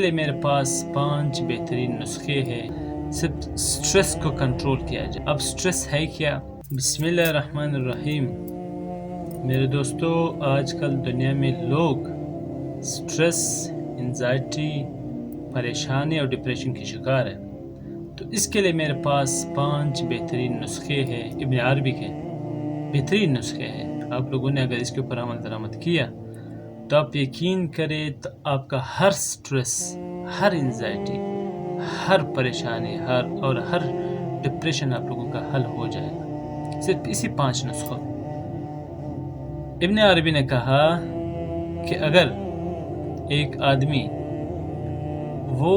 میرے پاس 5 بہترین نسخے ہیں صرف سٹریس کو کنٹرول کیا جائے. اب سٹریس ہے کیا؟ بسم اللہ الرحمن الرحیم. میرے دوستو، آج کل دنیا میں لوگ سٹریس، انزائٹی، پریشانی اور ڈپریشن کی شکار ہیں. تو اس کے لیے میرے پاس 5 بہترین نسخے ہیں، ابن عربی کے بہترین نسخے ہیں. آپ لوگوں نے اگر اس کے اوپر عمل درآمد کیا تو آپ یقین کریں تو آپ کا ہر سٹریس، ہر انزائٹی، ہر پریشانی ہر ڈپریشن آپ لوگوں کا حل ہو جائے گا صرف اسی 5 نسخوں. ابن عربی نے کہا کہ اگر ایک آدمی وہ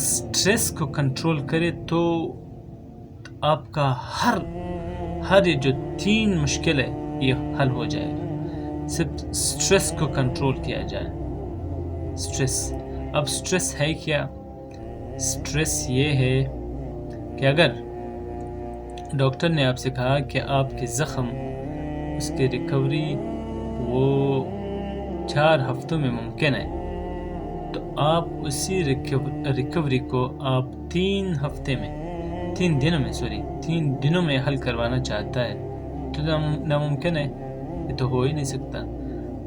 سٹریس کو کنٹرول کرے تو آپ کا ہر جو 3 مشکل ہے یہ حل ہو جائے گا. صرف سٹریس کو کنٹرول کیا جائے. سٹریس، اب سٹریس ہے کیا؟ سٹریس یہ ہے کہ اگر ڈاکٹر نے آپ سے کہا کہ آپ کے زخم، اس کی ریکوری وہ 4 ہفتوں میں ممکن ہے، تو آپ اسی ریکوری کو آپ 3 دنوں میں حل کروانا چاہتا ہے تو ناممکن ہے، یہ تو ہو ہی نہیں سکتا.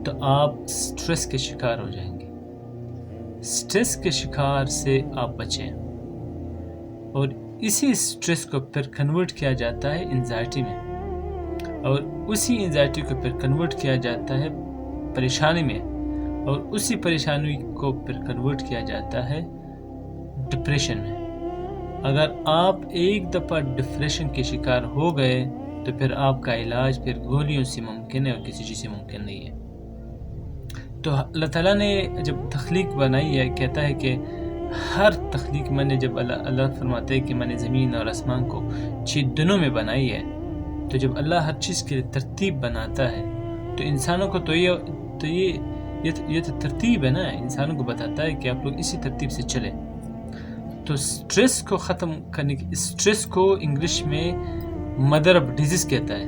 تو آپ سٹریس کے شکار ہو جائیں گے. سٹریس کے شکار سے آپ بچیں، اور اسی سٹریس کو پھر کنورٹ کیا جاتا ہے انزائٹی میں، اور اسی انزائٹی کو پھر کنورٹ کیا جاتا ہے پریشانی میں، اور اسی پریشانی کو پھر کنورٹ کیا جاتا ہے ڈپریشن میں. اگر آپ ایک دفعہ ڈپریشن کے شکار ہو گئے تو پھر آپ کا علاج پھر گولیوں سے ممکن ہے اور کسی چیز سے ممکن نہیں ہے. تو اللہ تعالیٰ نے جب تخلیق بنائی ہے، کہتا ہے کہ ہر تخلیق میں نے جب اللہ فرماتے ہیں کہ میں نے زمین اور آسمان کو 6 دنوں میں بنائی ہے، تو جب اللہ ہر چیز کے ترتیب بناتا ہے تو انسانوں کو تو یہ تو ترتیب ہے نا، انسانوں کو بتاتا ہے کہ آپ لوگ اسی ترتیب سے چلیں. تو سٹریس کو ختم کرنے کی، سٹریس کو انگلش میں مدر آف ڈیزیز کہتا ہے،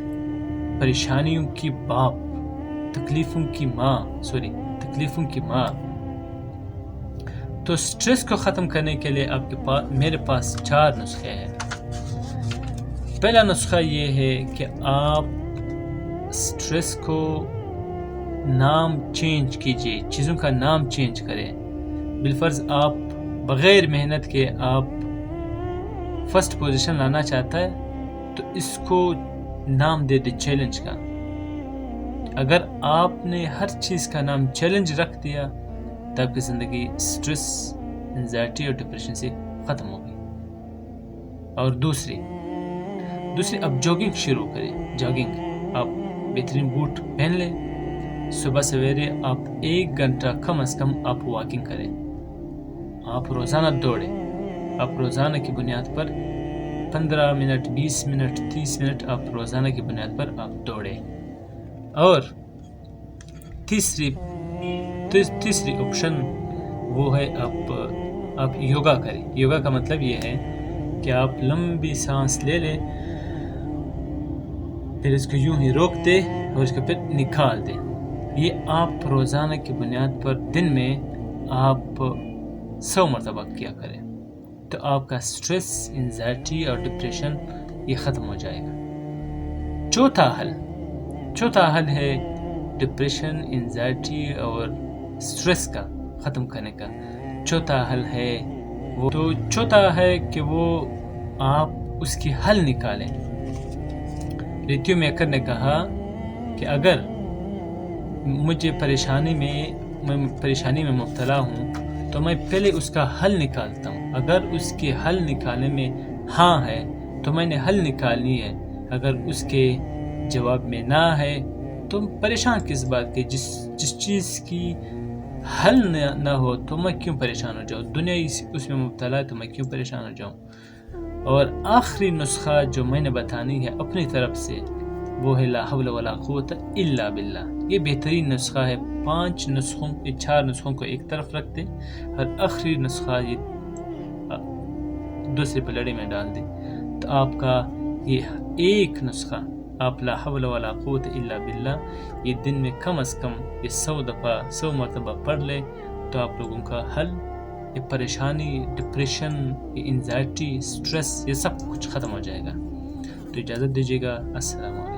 پریشانیوں کی باپ، تکلیفوں کی ماں. تو سٹریس کو ختم کرنے کے لیے میرے پاس 4 نسخے ہیں. پہلا نسخہ یہ ہے کہ آپ سٹریس کو نام چینج کیجئے، چیزوں کا نام چینج کریں. بالفرض آپ بغیر محنت کے آپ فرسٹ پوزیشن لانا چاہتا ہے تو اس کو نام دے دے چیلنج کا. اگر آپ نے ہر چیز کا نام چیلنج رکھ دیا تو آپ کی زندگی سٹریس، انزائٹی اور ڈپریشن سے ختم ہوگی. اور دوسری آپ جاگنگ شروع کریں. جاگنگ، آپ بہترین بوٹ پہن لیں، صبح سویرے آپ 1 گھنٹہ کم از کم آپ واکنگ کریں. آپ روزانہ دوڑیں. آپ روزانہ کی بنیاد پر 15 منٹ، 20 منٹ، 30 منٹ آپ روزانہ کی بنیاد پر آپ دوڑیں. اور تیسری آپشن وہ ہے آپ یوگا کریں. یوگا کا مطلب یہ ہے کہ آپ لمبی سانس لے لیں، پھر اس کو یوں ہی روک دیں اور اس کو پھر نکال دیں. یہ آپ روزانہ کی بنیاد پر دن میں آپ 100 مرتبہ کیا کریں تو آپ کا سٹریس، انزائٹی اور ڈپریشن یہ ختم ہو جائے گا. چوتھا حل ہے ڈپریشن، انزائٹی اور سٹریس کا ختم کرنے کا. چوتھا ہے کہ وہ آپ اس کی حل نکالیں. ریتیو میکر نے کہا کہ اگر مجھے پریشانی میں مبتلا ہوں تو میں پہلے اس کا حل نکالتا ہوں. اگر اس کے حل نکالنے میں ہاں ہے تو میں نے حل نکالنی ہے، اگر اس کے جواب میں نہ ہے تو پریشان کس بات کے؟ جس چیز کی حل نہ ہو تو میں کیوں پریشان ہو جاؤں؟ دنیا اس میں مبتلا ہے تو میں کیوں پریشان ہو جاؤں؟ اور آخری نسخہ جو میں نے بتانی ہے اپنی طرف سے وہ ہے لا حول ولا قوت الا باللہ. یہ بہترین نسخہ ہے. 4 نسخوں کو ایک طرف رکھ دیں اور آخری نسخہ یہ دوسرے پلڑے میں ڈال دیں تو آپ کا یہ ایک نسخہ، آپ لا حول ولا قوت الا باللہ یہ دن میں کم از کم یہ 100 مرتبہ پڑھ لیں تو آپ لوگوں کا حل، یہ پریشانی، ڈپریشن، یہ انزائٹی، سٹریس، یہ سب کچھ ختم ہو جائے گا. تو اجازت دیجیے گا. السلام علیکم.